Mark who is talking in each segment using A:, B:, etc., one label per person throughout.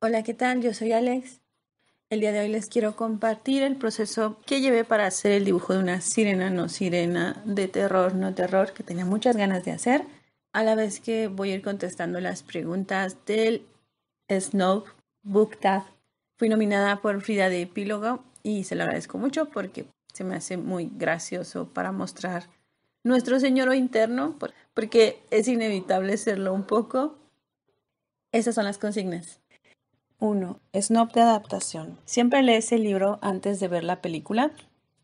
A: Hola, ¿qué tal? Yo soy Alex. El día de hoy les quiero compartir el proceso que llevé para hacer el dibujo de una sirena, no sirena, de terror, no terror, que tenía muchas ganas de hacer. A la vez que voy a ir contestando las preguntas del Snow Book Tag. Fui nominada por Frida de Epílogo y se lo agradezco mucho porque se me hace muy gracioso para mostrar nuestro señor interno, porque es inevitable serlo un poco. Esas son las consignas. 1. Snob de adaptación. ¿Siempre lees el libro antes de ver la película?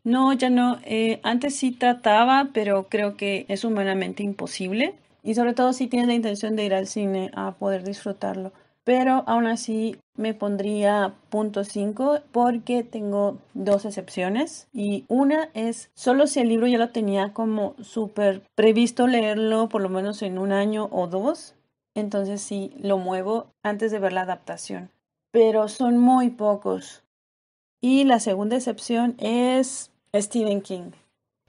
A: No, ya no. Antes sí trataba, pero creo que es humanamente imposible. Y sobre todo si tienes la intención de ir al cine a poder disfrutarlo. Pero aún así me pondría punto 5 porque tengo dos excepciones. Y una es solo si el libro ya lo tenía como súper previsto leerlo por lo menos en un año o dos. Entonces sí lo muevo antes de ver la adaptación, pero son muy pocos. Y la segunda excepción es Stephen King.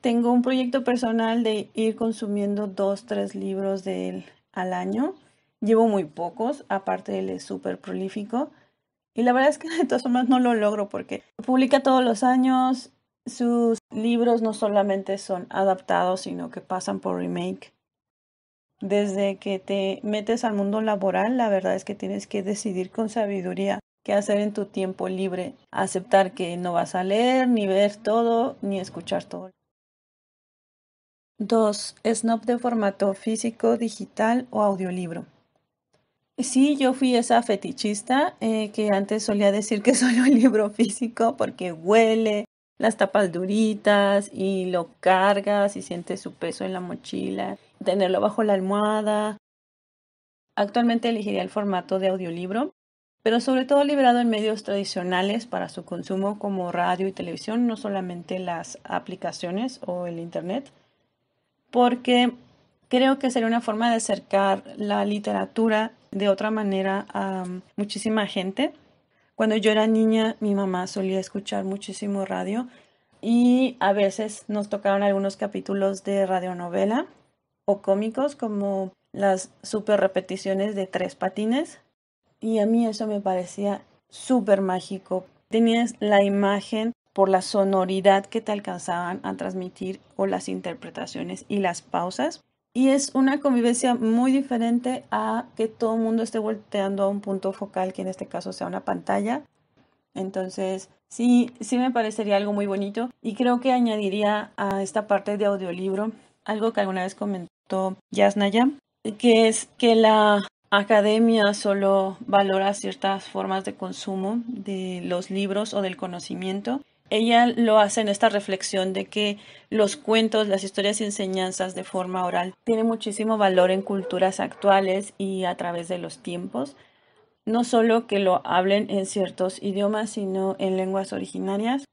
A: Tengo un proyecto personal de ir consumiendo 2, 3 libros de él al año. Llevo muy pocos, aparte él es súper prolífico. Y la verdad es que de todas formas no lo logro porque publica todos los años. Sus libros no solamente son adaptados, sino que pasan por remake. Desde que te metes al mundo laboral, la verdad es que tienes que decidir con sabiduría qué hacer en tu tiempo libre. Aceptar que no vas a leer, ni ver todo, ni escuchar todo. 2. Snob de formato físico, digital o audiolibro. Sí, yo fui esa fetichista que antes solía decir que solo el libro físico porque huele, las tapas duritas y lo cargas y sientes su peso en la mochila, tenerlo bajo la almohada. Actualmente elegiría el formato de audiolibro, pero sobre todo liberado en medios tradicionales para su consumo como radio y televisión, no solamente las aplicaciones o el internet, porque creo que sería una forma de acercar la literatura de otra manera a muchísima gente. Cuando yo era niña, mi mamá solía escuchar muchísimo radio y a veces nos tocaron algunos capítulos de radionovela o cómicos como las super repeticiones de Tres Patines y a mí eso me parecía súper mágico. Tenías la imagen por la sonoridad que te alcanzaban a transmitir o las interpretaciones y las pausas. Y es una convivencia muy diferente a que todo el mundo esté volteando a un punto focal, que en este caso sea una pantalla. Entonces, sí, sí me parecería algo muy bonito y creo que añadiría a esta parte de audiolibro algo que alguna vez comentó Yasnaya, que es que la academia solo valora ciertas formas de consumo de los libros o del conocimiento. Ella lo hace en esta reflexión de que los cuentos, las historias y enseñanzas de forma oral tienen muchísimo valor en culturas actuales y a través de los tiempos. No solo que lo hablen en ciertos idiomas, sino en lenguas originarias.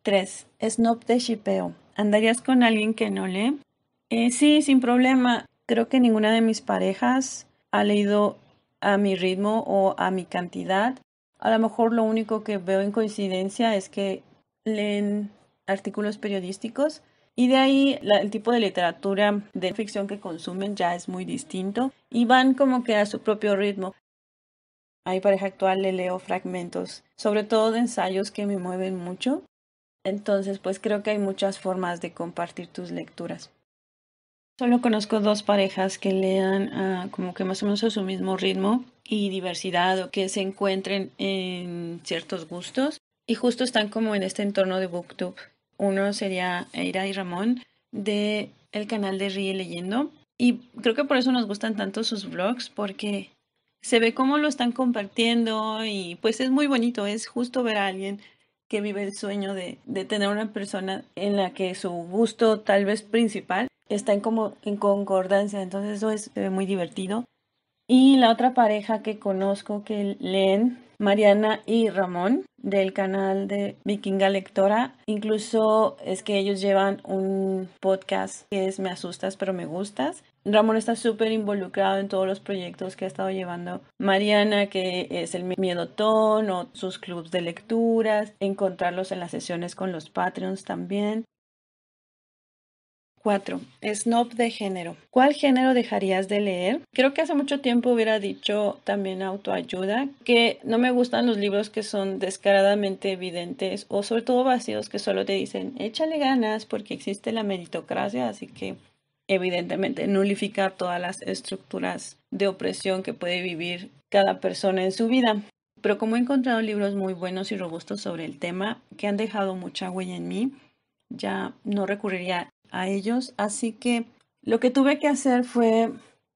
A: 3. Snob de shipeo. ¿Andarías con alguien que no lee? Sí, sin problema. Creo que ninguna de mis parejas ha leído a mi ritmo o a mi cantidad. A lo mejor lo único que veo en coincidencia es que leen artículos periodísticos y de ahí el tipo de literatura de ficción que consumen ya es muy distinto y van como que a su propio ritmo. A mi pareja actual le leo fragmentos, sobre todo de ensayos que me mueven mucho. Entonces, pues creo que hay muchas formas de compartir tus lecturas. Solo conozco dos parejas que lean como que más o menos a su mismo ritmo y diversidad o que se encuentren en ciertos gustos y justo están como en este entorno de BookTube. Uno sería Eira y Ramón de el canal de Ríe Leyendo y creo que por eso nos gustan tanto sus vlogs porque se ve cómo lo están compartiendo y pues es muy bonito, es justo ver a alguien que vive el sueño de tener una persona en la que su gusto tal vez principal está en concordancia, entonces eso es muy divertido. Y la otra pareja que conozco que leen, Mariana y Ramón, del canal de Vikinga Lectora, incluso es que ellos llevan un podcast que es Me asustas pero me gustas. Ramón está súper involucrado en todos los proyectos que ha estado llevando Mariana, que es el Miedotón o sus clubs de lecturas, encontrarlos en las sesiones con los Patreons también. 4. Snob de género. ¿Cuál género dejarías de leer? Creo que hace mucho tiempo hubiera dicho también autoayuda, que no me gustan los libros que son descaradamente evidentes o sobre todo vacíos que solo te dicen échale ganas porque existe la meritocracia, así que evidentemente nulificar todas las estructuras de opresión que puede vivir cada persona en su vida. Pero como he encontrado libros muy buenos y robustos sobre el tema que han dejado mucha huella en mí, ya no recurriría a ellos, así que lo que tuve que hacer fue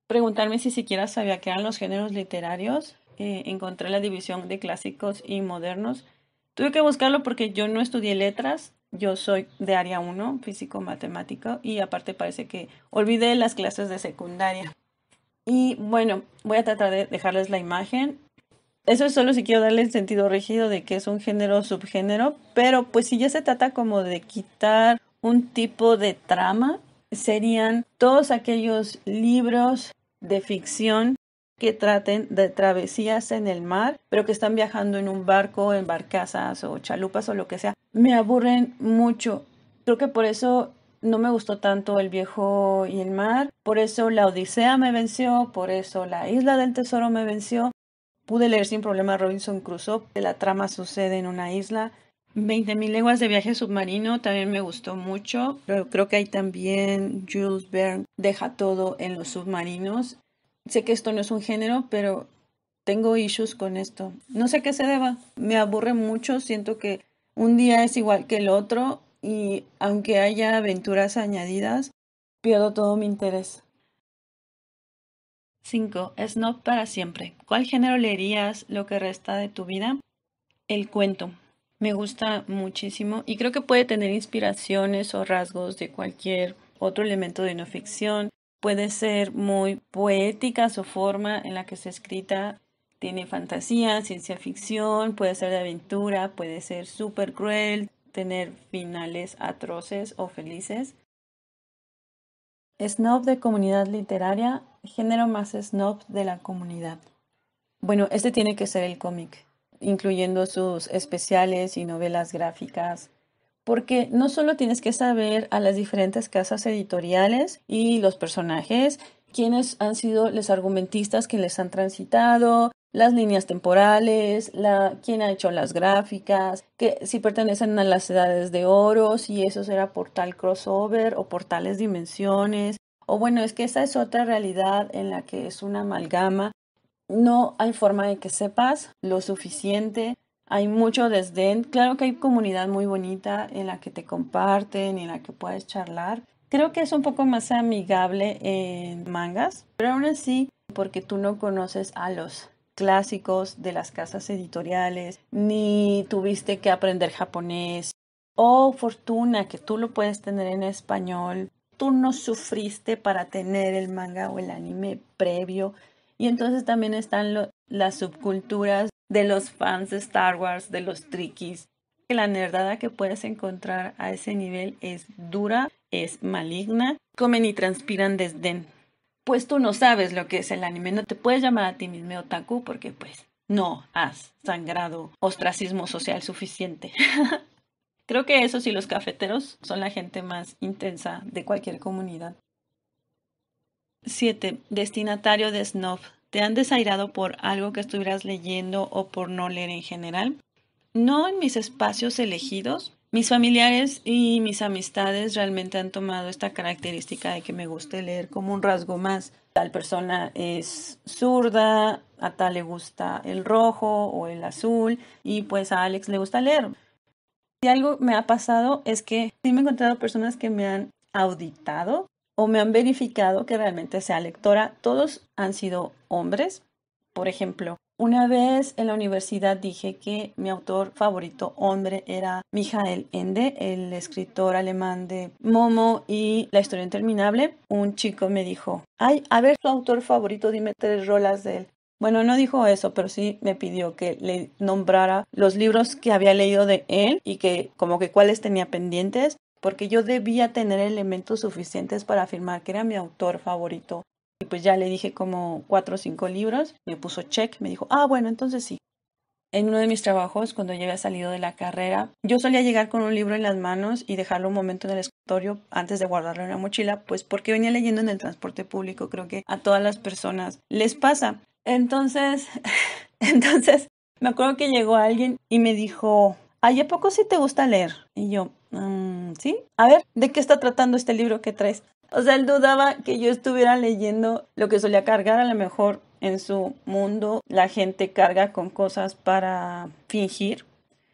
A: preguntarme si siquiera sabía qué eran los géneros literarios. Encontré la división de clásicos y modernos. Tuve que buscarlo porque yo no estudié letras, yo soy de área 1, físico-matemático, y aparte parece que olvidé las clases de secundaria. Y bueno, voy a tratar de dejarles la imagen. Eso es solo si quiero darle el sentido rígido de que es un género o subgénero, pero pues si ya se trata como de quitar un tipo de trama, serían todos aquellos libros de ficción que traten de travesías en el mar, pero que están viajando en un barco, en barcazas o chalupas o lo que sea. Me aburren mucho. Creo que por eso no me gustó tanto El Viejo y el Mar, por eso La Odisea me venció, por eso La Isla del Tesoro me venció. Pude leer sin problema Robinson Crusoe, que la trama sucede en una isla. 20.000 leguas de viaje submarino también me gustó mucho, pero creo que hay también Jules Verne deja todo en los submarinos. Sé que esto no es un género, pero tengo issues con esto. No sé qué se deba. Me aburre mucho, siento que un día es igual que el otro y aunque haya aventuras añadidas, pierdo todo mi interés. 5. Snob para siempre. ¿Cuál género leerías lo que resta de tu vida? El cuento. Me gusta muchísimo y creo que puede tener inspiraciones o rasgos de cualquier otro elemento de no ficción. Puede ser muy poética su forma en la que está escrita. Tiene fantasía, ciencia ficción, puede ser de aventura, puede ser súper cruel, tener finales atroces o felices. Snob de comunidad literaria, género más snob de la comunidad. Bueno, este tiene que ser el cómic, incluyendo sus especiales y novelas gráficas, porque no solo tienes que saber a las diferentes casas editoriales y los personajes, quiénes han sido los argumentistas que les han transitado, las líneas temporales, quién ha hecho las gráficas, que si pertenecen a las edades de oro, si eso será por tal crossover o por tales dimensiones, o bueno, es que esa es otra realidad en la que es una amalgama. No hay forma de que sepas lo suficiente. Hay mucho desdén. Claro que hay comunidad muy bonita en la que te comparten y en la que puedes charlar. Creo que es un poco más amigable en mangas, pero aún así, porque tú no conoces a los clásicos de las casas editoriales, ni tuviste que aprender japonés, o fortuna que tú lo puedes tener en español, tú no sufriste para tener el manga o el anime previo. Y entonces también están las subculturas de los fans de Star Wars, de los trikis. La nerdada que puedes encontrar a ese nivel es dura, es maligna, comen y transpiran desdén. Pues tú no sabes lo que es el anime, no te puedes llamar a ti mismo otaku porque pues no has sangrado ostracismo social suficiente. Creo que eso sí, los cafeteros son la gente más intensa de cualquier comunidad. 7. Destinatario de snob. ¿Te han desairado por algo que estuvieras leyendo o por no leer en general? No en mis espacios elegidos. Mis familiares y mis amistades realmente han tomado esta característica de que me guste leer como un rasgo más. Tal persona es zurda, a tal le gusta el rojo o el azul y pues a Alex le gusta leer. Si algo me ha pasado es que sí me he encontrado personas que me han auditado o me han verificado que realmente sea lectora. Todos han sido hombres. Por ejemplo, una vez en la universidad dije que mi autor favorito hombre era Michael Ende, el escritor alemán de Momo y La historia interminable. Un chico me dijo, ay, a ver tu autor favorito, dime 3 rolas de él. Bueno, no dijo eso, pero sí me pidió que le nombrara los libros que había leído de él y que como que cuáles tenía pendientes, porque yo debía tener elementos suficientes para afirmar que era mi autor favorito. Y pues ya le dije como 4 o 5 libros, me puso check, me dijo, ah, bueno, entonces sí. En uno de mis trabajos, cuando ya había salido de la carrera, yo solía llegar con un libro en las manos y dejarlo un momento en el escritorio antes de guardarlo en la mochila, pues porque venía leyendo en el transporte público. Creo que a todas las personas les pasa. Entonces, entonces me acuerdo que llegó alguien y me dijo, ay, ¿a poco sí te gusta leer? Y yo, sí. A ver, ¿de qué está tratando este libro que traes? O sea, él dudaba que yo estuviera leyendo lo que solía cargar. A lo mejor en su mundo la gente carga con cosas para fingir.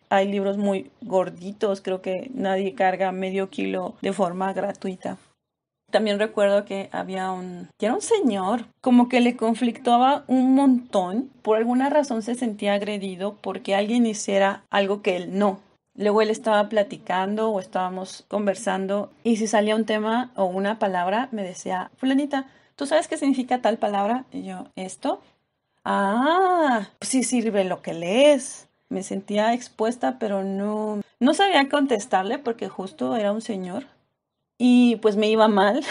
A: Hay libros muy gorditos, creo que nadie carga medio kilo de forma gratuita. También recuerdo que que era un señor, como que le conflictuaba un montón. Por alguna razón se sentía agredido porque alguien hiciera algo que él no. Luego él estaba platicando o estábamos conversando y si salía un tema o una palabra, me decía, fulanita, ¿tú sabes qué significa tal palabra? Y yo, ¿esto? Ah, pues sí sirve lo que lees. Me sentía expuesta, pero no sabía contestarle porque justo era un señor. Y pues me iba mal,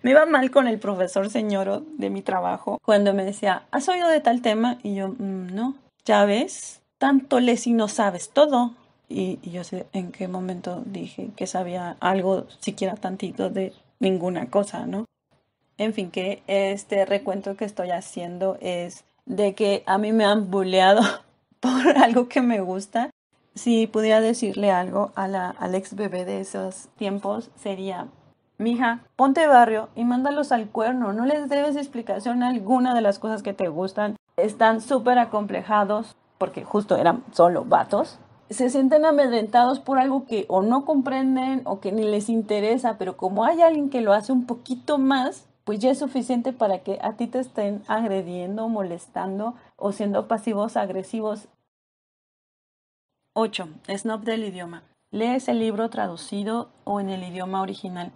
A: me iba mal con el profesor señoro de mi trabajo cuando me decía, ¿has oído de tal tema? Y yo, no, ya ves, tanto lees y no sabes todo. Y yo sé en qué momento dije que sabía algo, siquiera tantito de ninguna cosa, ¿no? En fin, que este recuento que estoy haciendo es de que a mí me han bulleado por algo que me gusta. Si pudiera decirle algo a al ex bebé de esos tiempos, sería, mija, ponte barrio y mándalos al cuerno. No les debes explicación alguna de las cosas que te gustan. Están súper acomplejados, porque justo eran solo vatos. Se sienten amedrentados por algo que o no comprenden o que ni les interesa, pero como hay alguien que lo hace un poquito más, pues ya es suficiente para que a ti te estén agrediendo, molestando o siendo pasivos agresivos. 8. Snob del idioma. Lees el libro traducido o en el idioma original.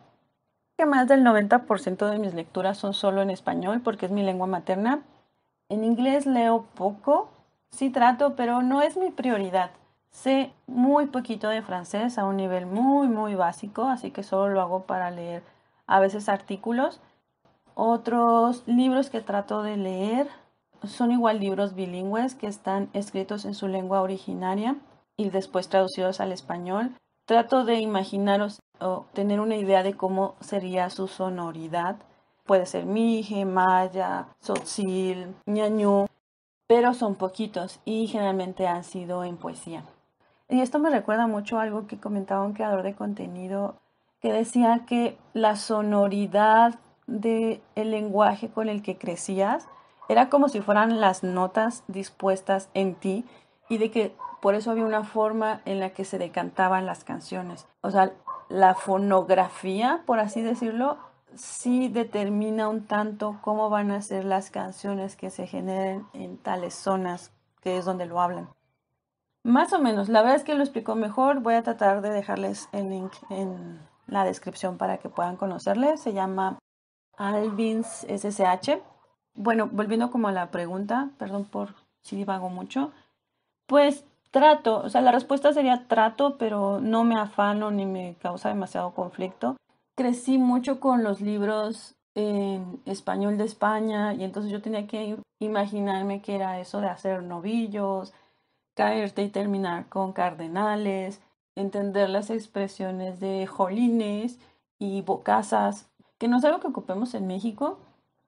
A: Que más del 90% de mis lecturas son solo en español porque es mi lengua materna. En inglés leo poco, sí trato, pero no es mi prioridad. Sé muy poquito de francés a un nivel muy básico, así que solo lo hago para leer a veces artículos. Otros libros que trato de leer son igual libros bilingües que están escritos en su lengua originaria y después traducidos al español. Trato de imaginaros o tener una idea de cómo sería su sonoridad. Puede ser mije, maya, tzotzil, ñañú, pero son poquitos y generalmente han sido en poesía. Y esto me recuerda mucho a algo que comentaba un creador de contenido que decía que la sonoridad del lenguaje con el que crecías era como si fueran las notas dispuestas en ti y de que por eso había una forma en la que se decantaban las canciones. O sea, la fonografía, por así decirlo, sí determina un tanto cómo van a ser las canciones que se generen en tales zonas que es donde lo hablan. Más o menos, la verdad es que lo explicó mejor. Voy a tratar de dejarles el link en la descripción para que puedan conocerle. Se llama Alvins SSH. Bueno, volviendo como a la pregunta, perdón por si divago mucho, pues trato, o sea, la respuesta sería trato, pero no me afano ni me causa demasiado conflicto. Crecí mucho con los libros en español de España y entonces yo tenía que imaginarme que era eso de hacer novillos, caerte y terminar con cardenales, entender las expresiones de jolines y bocazas, que no es algo que ocupemos en México.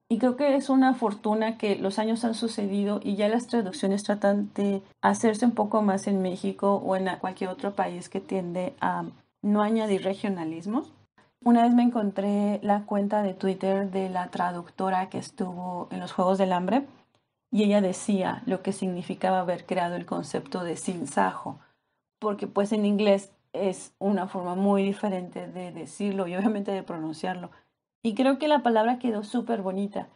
A: Y creo que es una fortuna que los años han sucedido y ya las traducciones tratan de hacerse un poco más en México o en cualquier otro país que tiende a no añadir regionalismos. Una vez me encontré la cuenta de Twitter de la traductora que estuvo en los Juegos del Hambre y ella decía lo que significaba haber creado el concepto de sinsajo, porque pues en inglés es una forma muy diferente de decirlo y obviamente de pronunciarlo. Y creo que la palabra quedó súper bonita.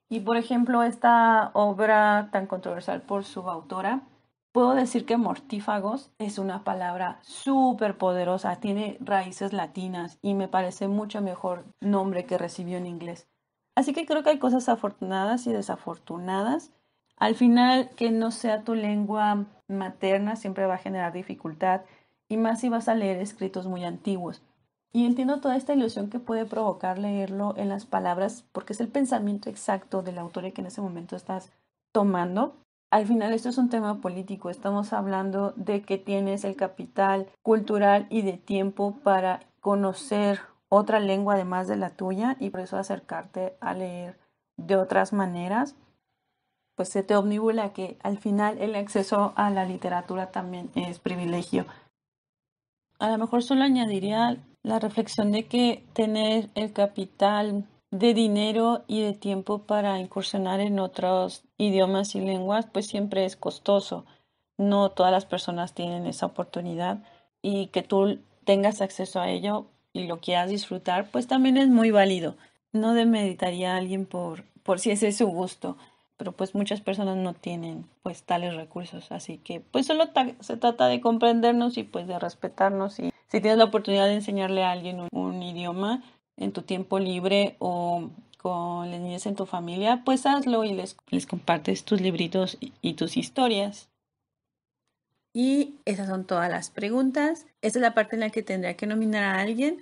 A: Y por ejemplo, esta obra tan controversial por su autora, puedo decir que mortífagos es una palabra súper poderosa, tiene raíces latinas y me parece mucho mejor nombre que recibió en inglés. Así que creo que hay cosas afortunadas y desafortunadas. Al final, que no sea tu lengua materna siempre va a generar dificultad y más si vas a leer escritos muy antiguos. Y entiendo toda esta ilusión que puede provocar leerlo en las palabras porque es el pensamiento exacto del autor que en ese momento estás tomando. Al final esto es un tema político, estamos hablando de que tienes el capital cultural y de tiempo para conocer otra lengua además de la tuya y por eso acercarte a leer de otras maneras, pues se te omnibula que al final el acceso a la literatura también es privilegio. A lo mejor solo añadiría la reflexión de que tener el capital de dinero y de tiempo para incursionar en otros idiomas y lenguas, pues siempre es costoso. No todas las personas tienen esa oportunidad y que tú tengas acceso a ello y lo quieras disfrutar, pues también es muy válido. No demeritaría a alguien por si ese es su gusto, pero pues muchas personas no tienen pues tales recursos, así que pues solo se trata de comprendernos y pues de respetarnos y si tienes la oportunidad de enseñarle a alguien un idioma en tu tiempo libre o con las niñas en tu familia, pues hazlo y les compartes tus libritos y tus historias. Y esas son todas las preguntas. Esta es la parte en la que tendría que nominar a alguien.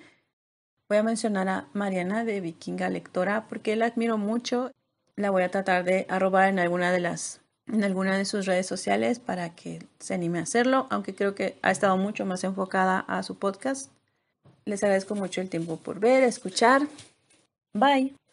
A: Voy a mencionar a Mariana de Vikinga Lectora porque la admiro mucho. La voy a tratar de arrobar en alguna de sus redes sociales para que se anime a hacerlo, aunque creo que ha estado mucho más enfocada a su podcast. Les agradezco mucho el tiempo por ver, escuchar. Bye.